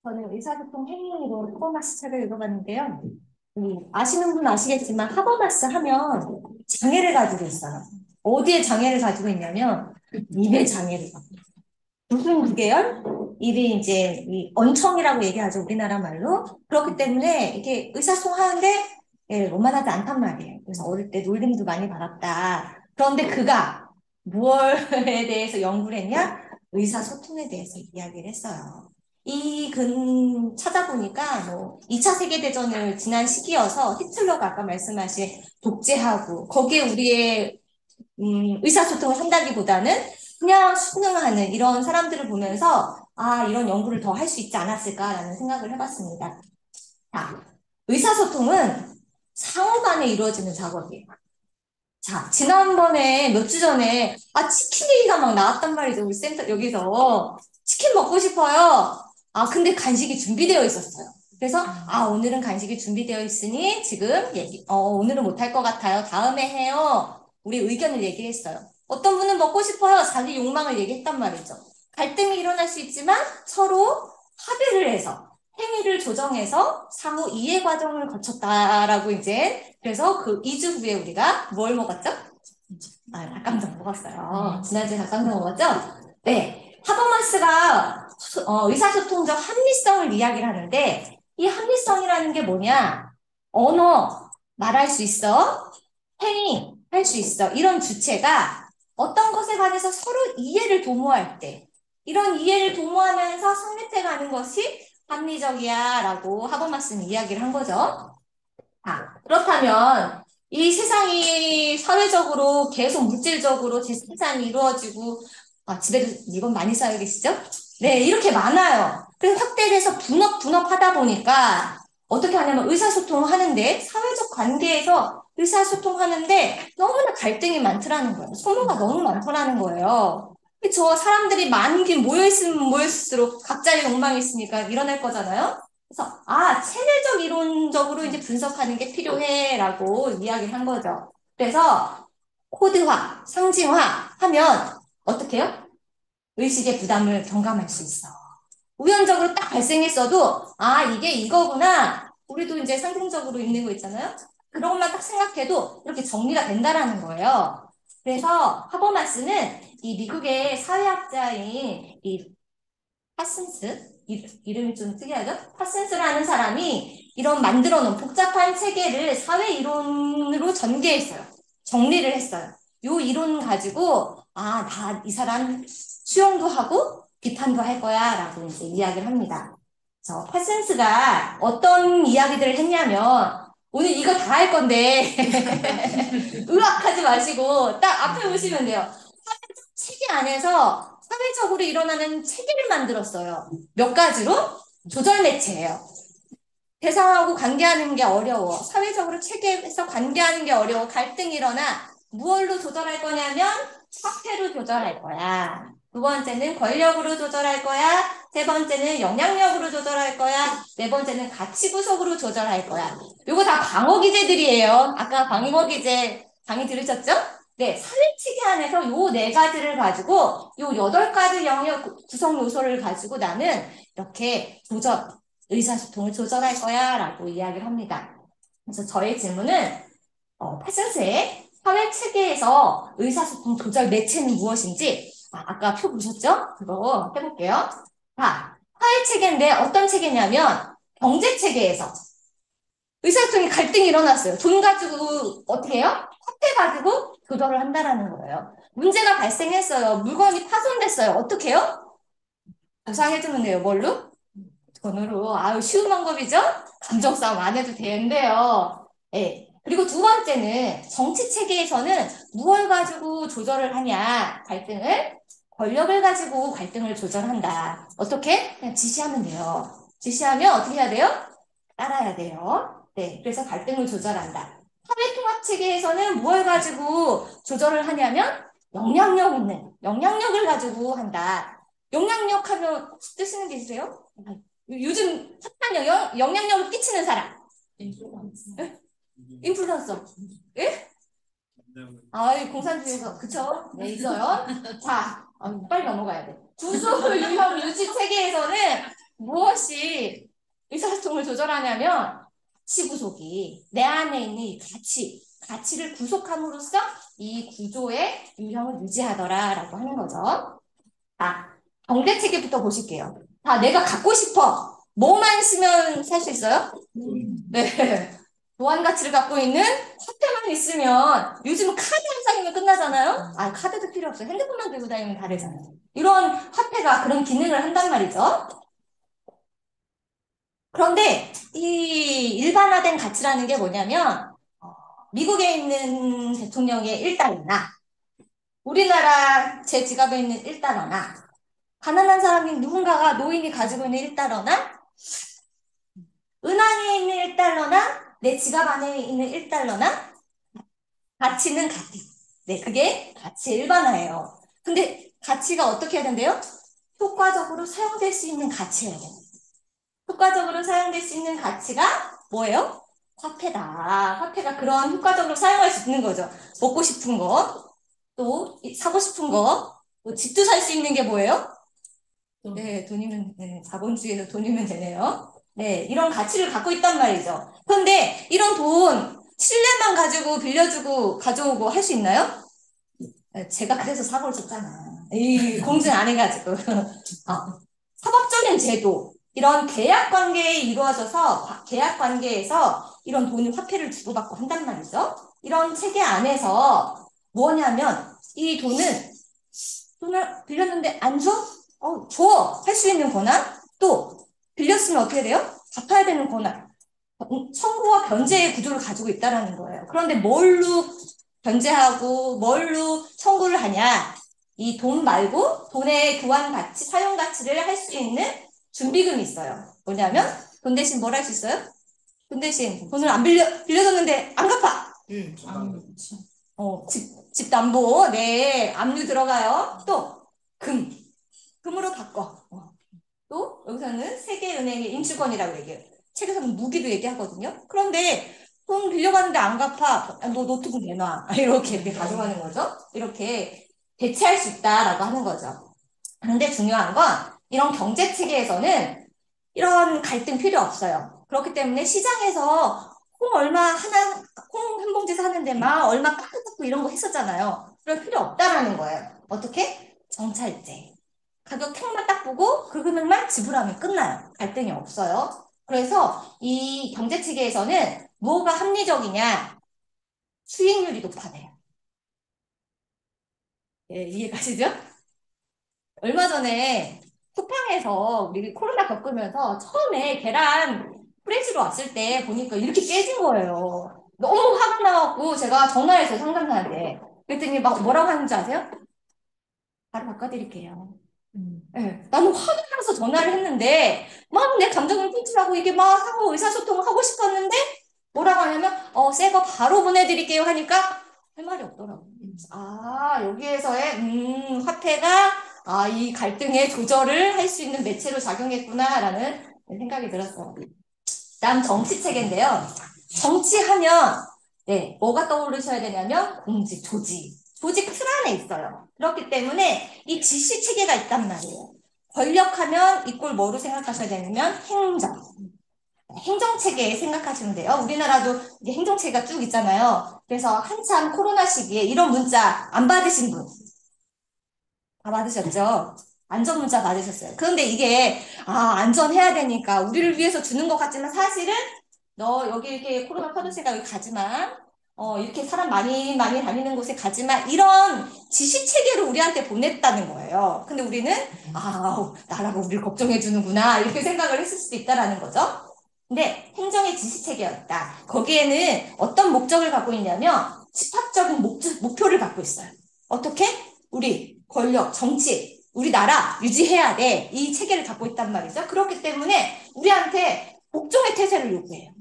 저는 의사소통 행위로 하버마스 책을 읽어봤는데요. 아시는 분은 아시겠지만 하버마스 하면 장애를 가지고 있어요. 어디에 장애를 가지고 있냐면 입에 장애를 가지고 있어요. 무슨 구개열? 입이 이제 이 언청이라고 얘기하죠. 우리나라 말로. 그렇기 때문에 이게 의사소통하는데 원만하지 않단 말이에요. 그래서 어릴 때 놀림도 많이 받았다. 그런데 그가 무엇에 대해서 연구를 했냐? 의사소통에 대해서 이야기를 했어요. 이 근 찾아보니까 뭐 2차 세계대전을 지난 시기여서 히틀러가 아까 말씀하신 독재하고 거기에 우리의 의사소통을 한다기보다는 그냥 수능하는 이런 사람들을 보면서 아, 이런 연구를 더 할 수 있지 않았을까라는 생각을 해봤습니다. 자, 의사소통은 상호 간에 이루어지는 작업이에요. 자, 지난번에 몇 주 전에 치킨 얘기가 막 나왔단 말이죠. 우리 센터 여기서 치킨 먹고 싶어요. 근데 간식이 준비되어 있었어요. 그래서 오늘은 간식이 준비되어 있으니 지금 오늘은 못할 것 같아요. 다음에 해요. 우리 의견을 얘기했어요. 어떤 분은 먹고 싶어요. 자기 욕망을 얘기했단 말이죠. 갈등이 일어날 수 있지만 서로 합의를 해서 행위를 조정해서 상호 이해 과정을 거쳤다라고 이제 그래서 그 2주 후에 우리가 뭘 먹었죠? 닭강정 먹었어요. 지난주에 닭강정 먹었죠? 네. 하버마스가 의사소통적 합리성을 이야기를 하는데 이 합리성이라는 게 뭐냐? 언어, 말할 수 있어. 행위, 할 수 있어. 이런 주체가 어떤 것에 관해서 서로 이해를 도모할 때 이런 이해를 도모하면서 성립해 가는 것이 합리적이야 라고 하버마스는 이야기를 한 거죠. 그렇다면 이 세상이 사회적으로 계속 물질적으로 재생산이 이루어지고 집에도 물건 많이 쌓여 계시죠? 네, 이렇게 많아요. 그래서 확대돼서 분업 하다 보니까 어떻게 하냐면 의사소통을 하는데 사회적 관계에서 의사소통하는데 너무나 갈등이 많더라는 거예요. 소모가 너무 많더라는 거예요. 그쵸? 사람들이 많긴 모여있으면 모였을수록 각자의 욕망이 있으니까 일어날 거잖아요. 그래서 체계적 이론적으로 이제 분석하는 게 필요해라고 이야기를 한 거죠. 그래서 코드화, 상징화 하면 어떻게 해요? 의식의 부담을 경감할 수 있어. 우연적으로 딱 발생했어도 이게 이거구나. 우리도 이제 상징적으로 있는 거 있잖아요. 그런 것만 딱 생각해도 이렇게 정리가 된다라는 거예요. 그래서 하버마스는 이 미국의 사회학자인 이 파슨스? 이름이 좀 특이하죠? 파슨스라는 사람이 이런 만들어 놓은 복잡한 체계를 사회 이론으로 전개했어요. 정리를 했어요. 요 이론 가지고, 나 이 사람 수용도 하고 비판도 할 거야 라고 이제 이야기를 합니다. 그래서 파슨스가 어떤 이야기들을 했냐면, 오늘 이거 다 할 건데, 의학하지 마시고, 딱 앞에 보시면 돼요. 체계 안에서 사회적으로 일어나는 체계를 만들었어요. 몇 가지로? 조절 매체예요. 대상하고 관계하는 게 어려워. 사회적으로 체계에서 관계하는 게 어려워. 갈등이 일어나. 무엇로 조절할 거냐면 화폐로 조절할 거야. 두 번째는 권력으로 조절할 거야. 세 번째는 영향력으로 조절할 거야. 네 번째는 가치 구석으로 조절할 거야. 요거 다 방어 기제들이에요. 아까 방어 기제 강의 들으셨죠? 네, 사회치기 안에서 요 네 가지를 가지고 요 여덟 가지 영역 구성 요소를 가지고 나는 이렇게 의사소통을 조절할 거야 라고 이야기를 합니다. 그래서 저의 질문은 파슨스의 사회체계에서 의사소통 조절 매체는 무엇인지 아까 표 보셨죠? 그거 해볼게요. 사회체계인데 어떤 체계냐면 경제체계에서 의사소통이 갈등이 일어났어요. 돈 가지고 어떻게 해요? 화폐 가지고 조절을 한다라는 거예요. 문제가 발생했어요. 물건이 파손됐어요. 어떻게 해요? 보상해주면 돼요. 뭘로? 돈으로. 쉬운 방법이죠? 감정 싸움 안 해도 되는데요. 예. 그리고 두 번째는 정치 체계에서는 무엇을 가지고 조절을 하냐? 갈등을 권력을 가지고 갈등을 조절한다. 어떻게? 그냥 지시하면 돼요. 지시하면 어떻게 해야 돼요? 따라야 돼요. 네. 그래서 갈등을 조절한다. 사회통합 체계에서는 무엇을 가지고 조절을 하냐면 영향력을 가지고 한다. 영향력 하면 혹시 뜨시는 게 있으세요? 요즘 핫한 영향력을 끼치는 사람. 예? 인플루언서. 예? 공산주의에서. 그쵸? 네, 있어요. 자, 빨리 넘어가야 돼. 구조 유형 유지 체계에서는 무엇이 의사소통을 조절하냐면 가치 구속이 내 안에 있는 이 가치를 구속함으로써 이 구조의 유형을 유지하더라라고 하는 거죠. 자, 경제체계부터 보실게요. 자, 내가 갖고 싶어. 뭐만 쓰면 살 수 있어요? 네. 보안 가치를 갖고 있는 화폐만 있으면 요즘은 카드 한 장이면 끝나잖아요? 아, 카드도 필요 없어요. 핸드폰만 들고 다니면 다 되잖아요. 이런 화폐가 그런 기능을 한단 말이죠. 그런데 이 일반화된 가치라는 게 뭐냐면 미국에 있는 대통령의 1달러나 우리나라 제 지갑에 있는 1달러나 가난한 사람이 누군가가 노인이 가지고 있는 1달러나 은행에 있는 1달러나 내 지갑 안에 있는 1달러나 가치는 같아. 네, 그게 가치 일반화예요. 근데 가치가 어떻게 해야 된대요? 효과적으로 사용될 수 있는 가치예요. 효과적으로 사용될 수 있는 가치가 뭐예요? 화폐다. 화폐가 그런 효과적으로 사용할 수 있는 거죠. 먹고 싶은 거, 또 사고 싶은 거, 또 집도 살 수 있는 게 뭐예요? 네, 돈이면, 네, 자본주의에서 돈이면 되네요. 네, 이런 가치를 갖고 있단 말이죠. 그런데 이런 돈, 신뢰만 가지고 빌려주고 가져오고 할 수 있나요? 네, 제가 그래서 사고를 쳤잖아. 이 공증 안 해가지고. 사법적인 제도, 이런 계약 관계에 이루어져서 계약 관계에서 이런 돈을 화폐를 주고받고 한단 말이죠. 이런 체계 안에서 뭐냐면 이 돈을 빌렸는데 안 줘? 줘! 할 수 있는 권한? 또 빌렸으면 어떻게 돼요? 갚아야 되는 권한. 청구와 변제의 구조를 가지고 있다라는 거예요. 그런데 뭘로 변제하고 뭘로 청구를 하냐? 이 돈 말고 돈의 교환 가치, 사용 가치를 할 수 있는 준비금이 있어요. 뭐냐면 돈 대신 뭘 할 수 있어요? 돈 대신 돈을 안 빌려줬는데 안 갚아. 집 담보, 네, 압류 들어가요. 또 금으로 바꿔. 또 여기서는 세계은행의 인수권이라고 얘기해요. 책에서는 무기도 얘기하거든요. 그런데 돈 빌려갔는데 안 갚아. 너 노트북 내놔. 이렇게 가져가는 거죠. 이렇게 대체할 수 있다라고 하는 거죠. 그런데 중요한 건 이런 경제 체계에서는 이런 갈등 필요 없어요. 그렇기 때문에 시장에서 콩 얼마 하나, 콩 한 봉지 사는데 막 얼마 깎고 이런 거 했었잖아요. 그럴 필요 없다라는 거예요. 어떻게? 정찰제. 가격 택만 딱 보고 그 금액만 지불하면 끝나요. 갈등이 없어요. 그래서 이 경제 체계에서는 뭐가 합리적이냐? 수익률이 높아져요. 예, 이해가시죠? 얼마 전에 쿠팡에서 우리 코로나 겪으면서 처음에 계란 프레시로 왔을 때 보니까 이렇게 깨진 거예요. 너무 화가 나갖고 제가 전화해서 상담사한테 그랬더니 막 뭐라고 하는지 아세요? 바로 바꿔드릴게요. 네, 나는 화가 나서 전화를 했는데 막 내 감정을 표출하고 이게 막 하고 의사소통을 하고 싶었는데 뭐라고 하냐면 새 거 바로 보내드릴게요 하니까 할 말이 없더라고. 여기에서의 화폐가 이 갈등의 조절을 할 수 있는 매체로 작용했구나라는 생각이 들었어요. 다음 정치 체계인데요. 정치하면 네, 뭐가 떠오르셔야 되냐면 공직, 조직 틀 안에 있어요. 그렇기 때문에 이 지시 체계가 있단 말이에요. 권력하면 이꼴 뭐로 생각하셔야 되냐면 행정체계 생각하시면 돼요. 우리나라도 이제 행정체계가 쭉 있잖아요. 그래서 한참 코로나 시기에 이런 문자 안 받으신 분 다 받으셨죠? 안전 문자 받으셨어요. 그런데 이게 안전해야 되니까 우리를 위해서 주는 것 같지만 사실은 너 여기 이렇게 코로나 퍼졌으니까 여기 가지 마. 이렇게 사람 많이 다니는 곳에 가지 마. 이런 지시 체계를 우리한테 보냈다는 거예요. 근데 우리는 나라가 우리를 걱정해 주는구나 이렇게 생각을 했을 수도 있다라는 거죠. 근데 행정의 지시 체계였다. 거기에는 어떤 목적을 갖고 있냐면 집합적인 목표를 갖고 있어요. 어떻게? 우리 권력, 정치, 우리나라 유지해야 돼. 이 체계를 갖고 있단 말이죠. 그렇기 때문에 우리한테 복종의 태세를 요구해요.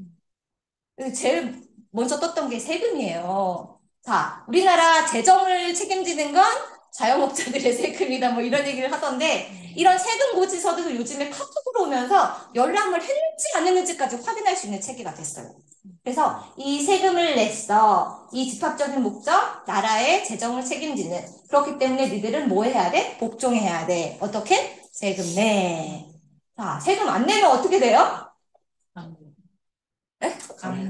제일 먼저 떴던 게 세금이에요. 자, 우리나라 재정을 책임지는 건 자영업자들의 세금이다 뭐 이런 얘기를 하던데 이런 세금 고지서도 요즘에 카톡으로 오면서 연락을 했는지 안 했는지까지 확인할 수 있는 체계가 됐어요. 그래서 이 세금을 냈어. 이 집합적인 목적, 나라의 재정을 책임지는. 그렇기 때문에 니들은 뭐 해야 돼? 복종해야 돼. 어떻게? 세금 내. 자, 세금 안 내면 어떻게 돼요? 네?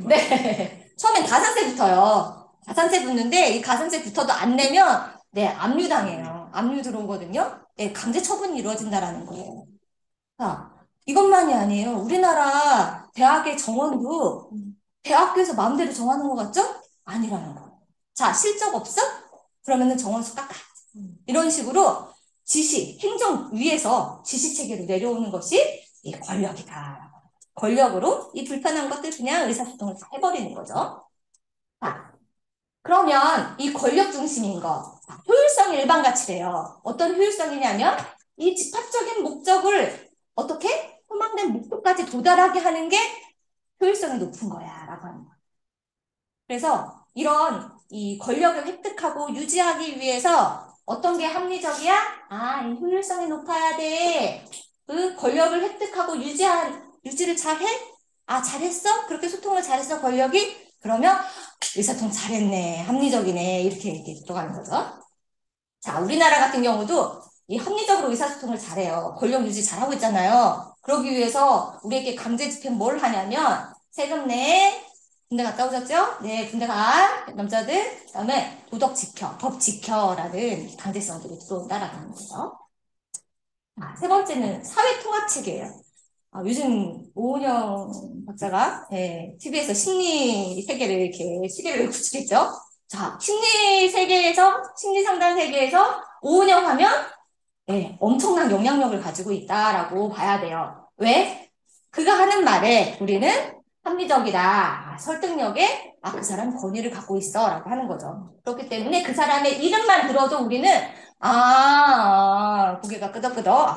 네. 처음엔 가산세부터요. 가산세 붙는데 이 가산세 붙어도 안 내면 네, 압류당해요. 압류 들어오거든요. 네, 강제 처분이 이루어진다라는 거예요. 자, 이것만이 아니에요. 우리나라 대학의 정원도 대학교에서 마음대로 정하는 것 같죠? 아니라는 거예요. 자, 실적 없어? 그러면은 정원수 깎아. 이런 식으로 지시, 행정 위에서 지시 체계로 내려오는 것이 이 권력이다. 권력으로 이 불편한 것들 그냥 의사소통을 다 해버리는 거죠. 자, 그러면 이 권력 중심인 거, 효율성 일반 가치래요. 어떤 효율성이냐면 이 집합적인 목적을 어떻게 소망된 목표까지 도달하게 하는 게 효율성이 높은 거야 라고 하는 거야. 그래서 이런 이 권력을 획득하고 유지하기 위해서 어떤 게 합리적이야? 아, 이 효율성이 높아야 돼. 그 권력을 획득하고 유지를 잘해? 아, 잘했어? 그렇게 소통을 잘했어, 권력이? 그러면 의사소통 잘했네, 합리적이네, 이렇게 얘기 들어가는 거죠. 자, 우리나라 같은 경우도 이 합리적으로 의사소통을 잘해요. 권력 유지 잘하고 있잖아요. 그러기 위해서 우리에게 강제 집행 뭘 하냐면 세금 내, 군대 갔다 오셨죠? 네, 군대 가, 남자들. 그다음에 도덕 지켜, 법 지켜라는 강제성들이 들어온다라고 하는 거죠. 아, 세 번째는 사회통합체계예요. 아, 요즘 오은영 박사가 TV에서 심리 세계를 이렇게 시계를 구축했죠. 자, 심리 세계에서, 심리 상담 세계에서 오은영 하면 엄청난 영향력을 가지고 있다라고 봐야 돼요. 왜? 그가 하는 말에 우리는 합리적이다, 설득력에 그 사람 권위를 갖고 있어라고 하는 거죠. 그렇기 때문에 그 사람의 이름만 들어도 우리는 고개가 끄덕끄덕,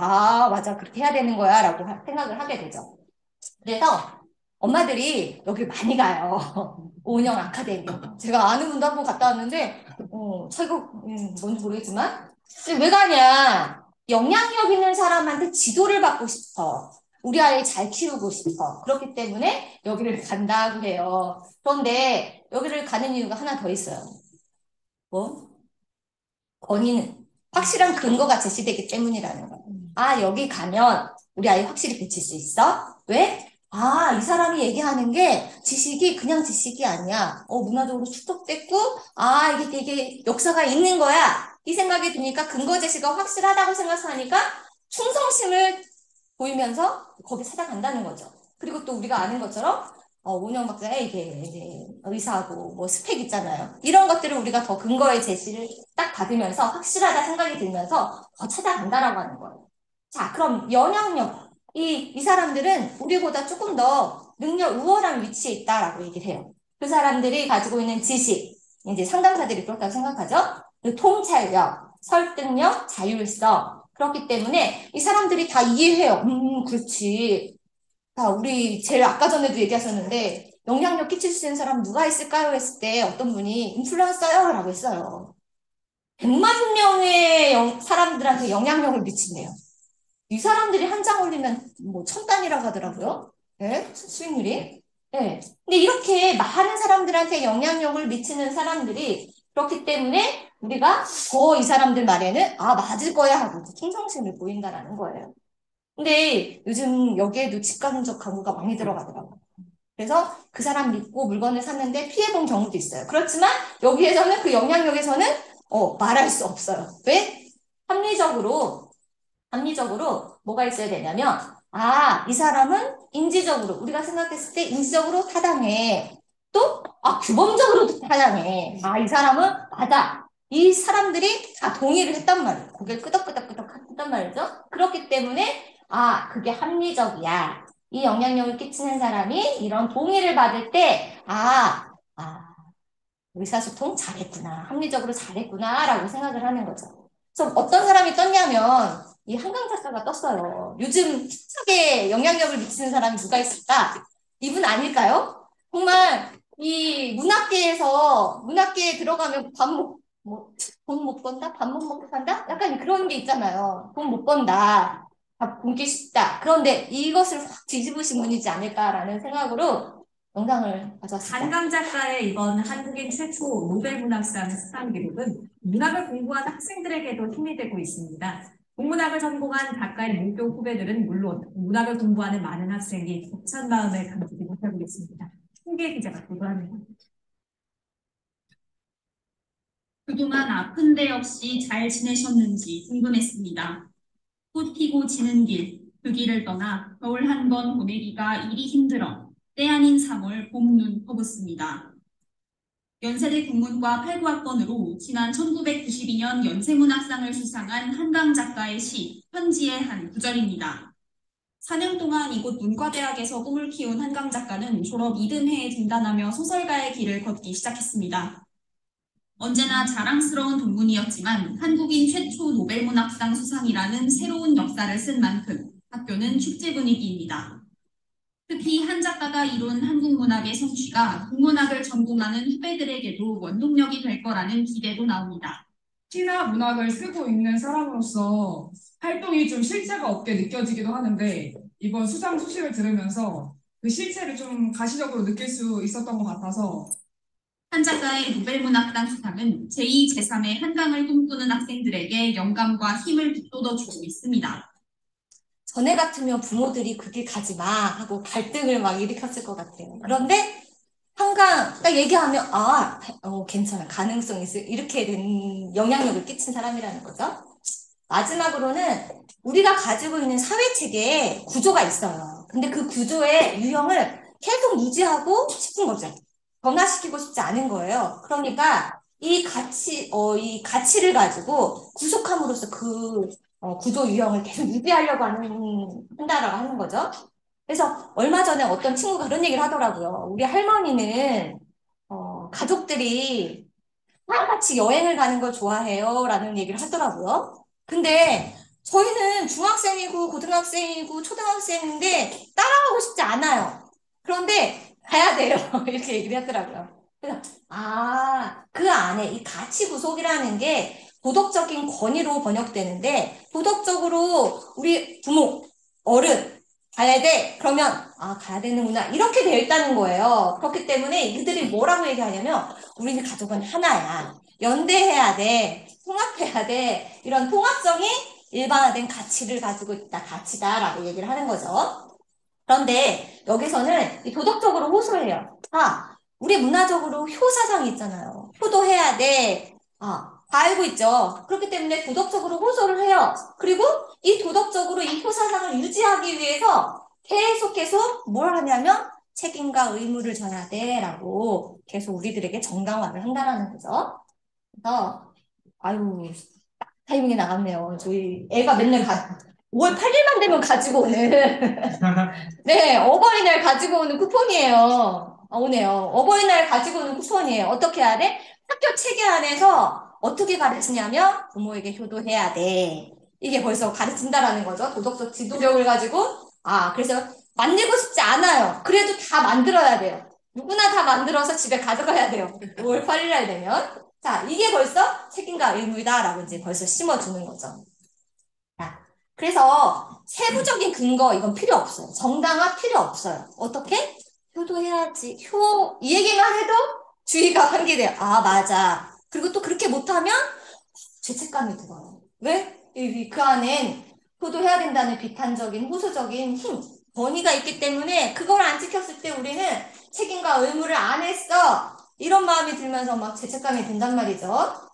맞아, 그렇게 해야 되는 거야라고 생각을 하게 되죠. 그래서 엄마들이 여기 많이 가요. 오은영 아카데미. 제가 아는 분도 한 번 갔다 왔는데, 차이가 뭔지 모르겠지만, 근데 왜 가냐? 영향력 있는 사람한테 지도를 받고 싶어. 우리 아이 잘 키우고 싶어. 그렇기 때문에 여기를 간다고 해요. 그런데 여기를 가는 이유가 하나 더 있어요. 뭐? 권위는 확실한 근거가 제시되기 때문이라는 거예요. 아, 여기 가면 우리 아이 확실히 고칠 수 있어? 왜? 아, 이 사람이 얘기하는 게 지식이 그냥 지식이 아니야. 문화적으로 축적됐고, 이게 역사가 있는 거야. 이 생각이 드니까 근거 제시가 확실하다고 생각하니까 충성심을 보이면서 거기 찾아간다는 거죠. 그리고 또 우리가 아는 것처럼 오은영 박사의 이게 의사하고 뭐 스펙 있잖아요. 이런 것들을 우리가 더 근거의 제시를 딱 받으면서 확실하다 생각이 들면서 더 찾아간다라고 하는 거예요. 자, 그럼 영향력. 이 사람들은 우리보다 조금 더 능력 우월한 위치에 있다라고 얘기를 해요. 그 사람들이 가지고 있는 지식, 이제 상담사들이 그렇다고 생각하죠. 그 통찰력, 설득력, 자율성. 그렇기 때문에 이 사람들이 다 이해해요. 그렇지. 자, 우리 제일 아까 전에도 얘기하셨는데 영향력 끼칠 수 있는 사람 누가 있을까요? 했을 때 어떤 분이 인플루언서요? 라고 했어요. 100만 명의 사람들한테 영향력을 미친대요. 이 사람들이 한 장 올리면 뭐 1000단이라고 하더라고요. 네, 수익률이. 네. 근데 이렇게 많은 사람들한테 영향력을 미치는 사람들이 그렇기 때문에 우리가 더 이 사람들 말에는 맞을 거야 하고 충성심을 보인다라는 거예요. 근데 요즘 여기에도 직간접 광고가 많이 들어가더라고요. 그래서 그 사람 믿고 물건을 샀는데 피해본 경우도 있어요. 그렇지만 여기에서는 그 영향력에서는 말할 수 없어요. 왜? 합리적으로 뭐가 있어야 되냐면 이 사람은 인지적으로 우리가 생각했을 때 인지적으로 타당해. 또 규범적으로도 타당해. 이 사람은 맞아. 이 사람들이 다 동의를 했단 말이에요. 고개를 끄덕끄덕끄덕 했단 말이죠. 그렇기 때문에 그게 합리적이야. 이 영향력을 끼치는 사람이 이런 동의를 받을 때 의사소통 잘했구나. 합리적으로 잘했구나라고 생각을 하는 거죠. 그래서 어떤 사람이 떴냐면 이 한강 작가가 떴어요. 요즘 TikTok에 영향력을 미치는 사람이 누가 있을까? 이분 아닐까요? 정말 이 문학계에 들어가면 돈 못 번다? 밥 못 먹고 산다? 약간 그런 게 있잖아요. 돈 못 번다. 밥 굶기 쉽다. 그런데 이것을 확 뒤집으신 분이지 않을까라는 생각으로 영상을 가져왔습니다. 한강 작가의 이번 한국인 최초 노벨문학상 수상 기록은 문학을 공부하는 학생들에게도 힘이 되고 있습니다. 국문학을 전공한 작가의 문교 후배들은 물론 문학을 공부하는 많은 학생이 벅찬 마음을 감추지 못하고 있습니다. 홍계 기자가 보도합니다. 그동안 아픈 데 없이 잘 지내셨는지 궁금했습니다. 꽃 피고 지는 길, 그 길을 떠나 겨울 한 번 보내기가 이리 힘들어 때 아닌 3월 봄눈 퍼붓습니다. 연세대 국문과 89학번으로 지난 1992년 연세문학상을 수상한 한강 작가의 시 편지의 한 구절입니다. 4년 동안 이곳 문과대학에서 꿈을 키운 한강 작가는 졸업 이듬해에 진단하며 소설가의 길을 걷기 시작했습니다. 언제나 자랑스러운 동문이었지만 한국인 최초 노벨문학상 수상이라는 새로운 역사를 쓴 만큼 학교는 축제 분위기입니다. 특히 한 작가가 이룬 한국 문학의 성취가 국문학을 전공하는 후배들에게도 원동력이 될 거라는 기대도 나옵니다. 시나 문학을 쓰고 있는 사람으로서 활동이 좀 실체가 없게 느껴지기도 하는데 이번 수상 소식을 들으면서 그 실체를 좀 가시적으로 느낄 수 있었던 것 같아서 한 작가의 노벨문학상 수상은 제2, 제3의 한강을 꿈꾸는 학생들에게 영감과 힘을 북돋워주고 있습니다. 전에 같으면 부모들이 그 길 가지 마 하고 갈등을 막 일으켰을 것 같아요. 그런데 한강 딱 얘기하면 괜찮아, 가능성 있어, 이렇게 된 영향력을 끼친 사람이라는 거죠. 마지막으로는 우리가 가지고 있는 사회체계에 구조가 있어요. 근데 그 구조의 유형을 계속 유지하고 싶은 거죠. 변화시키고 싶지 않은 거예요. 그러니까 이 가치를 가지고 구속함으로써 그 구조 유형을 계속 유지하려고 한다라고 하는 거죠. 그래서 얼마 전에 어떤 친구가 그런 얘기를 하더라고요. 우리 할머니는 가족들이 다 같이 여행을 가는 걸 좋아해요 라는 얘기를 하더라고요. 근데 저희는 중학생이고 고등학생이고 초등학생인데 따라가고 싶지 않아요. 그런데 가야 돼요. 이렇게 얘기를 하더라고요. 그래서 그 안에 이 가치 구속이라는 게 도덕적인 권위로 번역되는데 도덕적으로 우리 부모, 어른 가야 돼. 그러면 가야 되는구나. 이렇게 되어 있다는 거예요. 그렇기 때문에 이들이 뭐라고 얘기하냐면 우리는 가족은 하나야. 연대해야 돼. 통합해야 돼. 이런 통합성이 일반화된 가치를 가지고 있다. 가치다라고 얘기를 하는 거죠. 그런데 여기서는 이 도덕적으로 호소해요. 우리 문화적으로 효사상이 있잖아요. 효도해야 돼. 다 알고 있죠. 그렇기 때문에 도덕적으로 호소를 해요. 그리고 이 도덕적으로 이 효사상을 유지하기 위해서 계속 뭘 하냐면 책임과 의무를 져야 돼. 라고 계속 우리들에게 정당화를 한다라는 거죠. 그래서, 타이밍이 나갔네요. 저희 애가 맨날 5월 8일만 되면 가지고 오는 네, 어버이날 가지고 오는 쿠폰이에요. 오네요. 어버이날 가지고 오는 쿠폰이에요. 어떻게 해야 돼? 학교 체계 안에서 어떻게 가르치냐면 부모에게 효도해야 돼. 이게 벌써 가르친다라는 거죠. 도덕적 지도력을 가지고. 그래서 만들고 싶지 않아요. 그래도 다 만들어야 돼요. 누구나 다 만들어서 집에 가져가야 돼요. 5월 8일 날 되면. 자, 이게 벌써 책임과 의무이다라고 이제 벌써 심어주는 거죠. 자, 그래서 세부적인 근거 이건 필요 없어요. 정당화 필요 없어요. 어떻게? 효도해야지. 이 얘기만 해도 주의가 환기돼요. 맞아. 그리고 또 그렇게 못하면 죄책감이 들어요. 왜? 그 안엔 효도해야 된다는 비판적인, 호소적인 힘, 권위가 있기 때문에 그걸 안 지켰을 때 우리는 책임과 의무를 안 했어. 이런 마음이 들면서 막 죄책감이 든단 말이죠.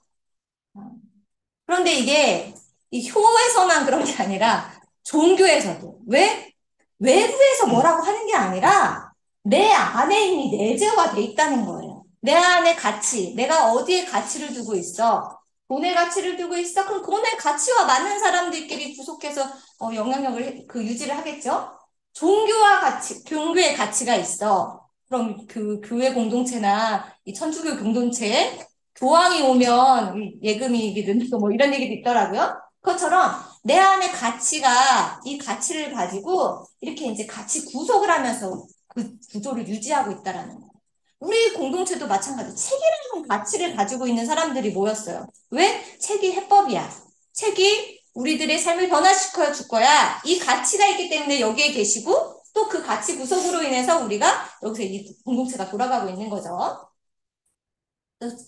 그런데 이게 이 효에서만 그런 게 아니라 종교에서도. 왜? 외부에서 뭐라고 하는 게 아니라 내 안에 이미 내재화돼 있다는 거예요. 내 안에 가치, 내가 어디에 가치를 두고 있어? 돈에 가치를 두고 있어? 그럼 돈의 가치와 맞는 사람들끼리 구속해서 영향력을 유지를 하겠죠? 종교와 가치, 종교의 가치가 있어. 그럼 그 교회 공동체나 이 천주교 공동체에 교황이 오면 예금이 는다고 뭐 이런 얘기도 있더라고요. 그것처럼 내 안에 가치가 이 가치를 가지고 이렇게 이제 가치 구속을 하면서 그 구조를 유지하고 있다라는 거예요. 우리 공동체도 마찬가지. 책이라는 가치를 가지고 있는 사람들이 모였어요. 왜? 책이 해법이야. 책이 우리들의 삶을 변화시켜 줄 거야. 이 가치가 있기 때문에 여기에 계시고 또 그 가치 구속으로 인해서 우리가 여기서 이 공동체가 돌아가고 있는 거죠.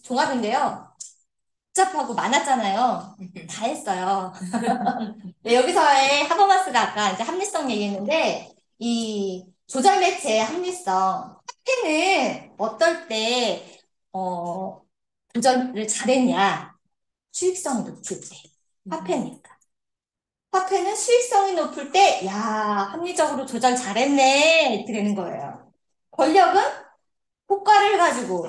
종합인데요. 복잡하고 많았잖아요. 다 했어요. 네, 여기서의 하버마스가 아까 이제 합리성 얘기했는데, 이 조절 매체의 합리성. 화폐는 어떨 때, 조절을 잘했냐? 수익성이 높을 때. 화폐니까. 화폐는 수익성이 높을 때, 야, 합리적으로 조절 잘했네. 이렇게 되는 거예요. 권력은 효과를 가지고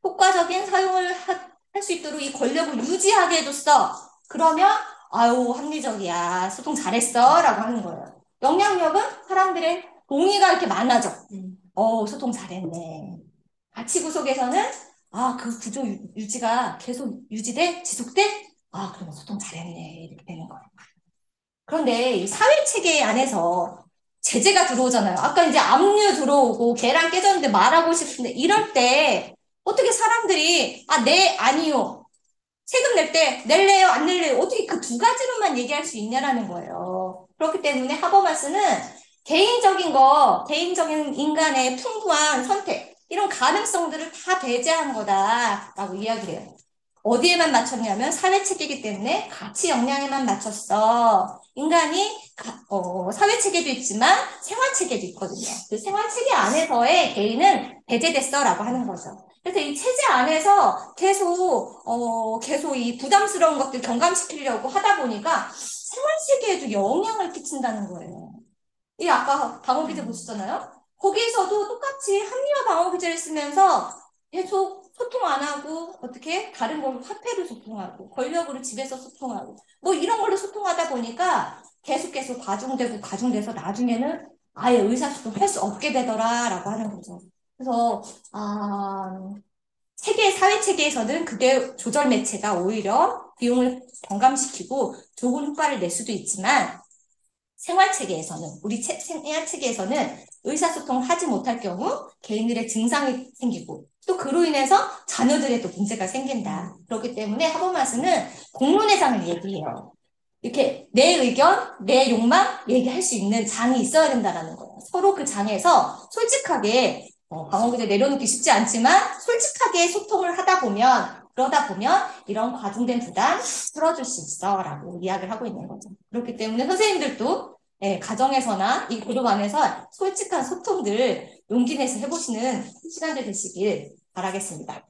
효과적인 사용을 할 수 있도록 이 권력을 유지하게 해줬어. 그러면 아유 합리적이야. 소통 잘했어. 라고 하는 거예요. 영향력은 사람들의 동의가 이렇게 많아져. 소통 잘했네. 가치 구속에서는 그 구조 유지가 계속 유지돼? 지속돼? 그러면 소통 잘했네. 이렇게 되는 거예요. 그런데 이 사회 체계 안에서 제재가 들어오잖아요. 아까 이제 압류 들어오고 계란 깨졌는데 말하고 싶은데 이럴 때 어떻게 사람들이 네, 아니요. 세금 낼 때 낼래요, 안 낼래요. 어떻게 그 두 가지로만 얘기할 수 있냐라는 거예요. 그렇기 때문에 하버마스는 개인적인 인간의 풍부한 선택, 이런 가능성들을 다 배제한 거다라고 이야기를 해요. 어디에만 맞췄냐면 사회 체계이기 때문에 가치 역량에만 맞췄어. 인간이 사회 체계도 있지만 생활 체계도 있거든요. 그 생활 체계 안에서의 개인은 배제됐어라고 하는 거죠. 그래서 이 체제 안에서 계속 이 부담스러운 것들 경감시키려고 하다 보니까 생활 체계에도 영향을 끼친다는 거예요. 이 아까 방어 기제 보셨잖아요. 거기에서도 똑같이 합리화 방어 기제를 쓰면서 계속 소통 안 하고 어떻게 다른 걸로 화폐로 소통하고 권력으로 집에서 소통하고 뭐 이런 걸로 소통하다 보니까 계속 과중돼서 나중에는 아예 의사소통 할 수 없게 되더라라고 하는 거죠. 그래서 사회 체계에서는 그게 조절 매체가 오히려 비용을 경감시키고 좋은 효과를 낼 수도 있지만 생활 체계에서는 생활 체계에서는 의사소통을 하지 못할 경우 개인들의 증상이 생기고 또 그로 인해서 자녀들에도 문제가 생긴다. 그렇기 때문에 하버마스는 공론의 장을 얘기해요. 이렇게 내 의견, 내 욕망 얘기할 수 있는 장이 있어야 된다는 거예요. 서로 그 장에서 솔직하게 방어기제 내려놓기 쉽지 않지만 솔직하게 소통을 그러다 보면 이런 과중된 부담 풀어줄 수 있어라고 이야기를 하고 있는 거죠. 그렇기 때문에 선생님들도 가정에서나 이 그룹 안에서 솔직한 소통들 용기 내서 해보시는 시간들 되시길 바라겠습니다.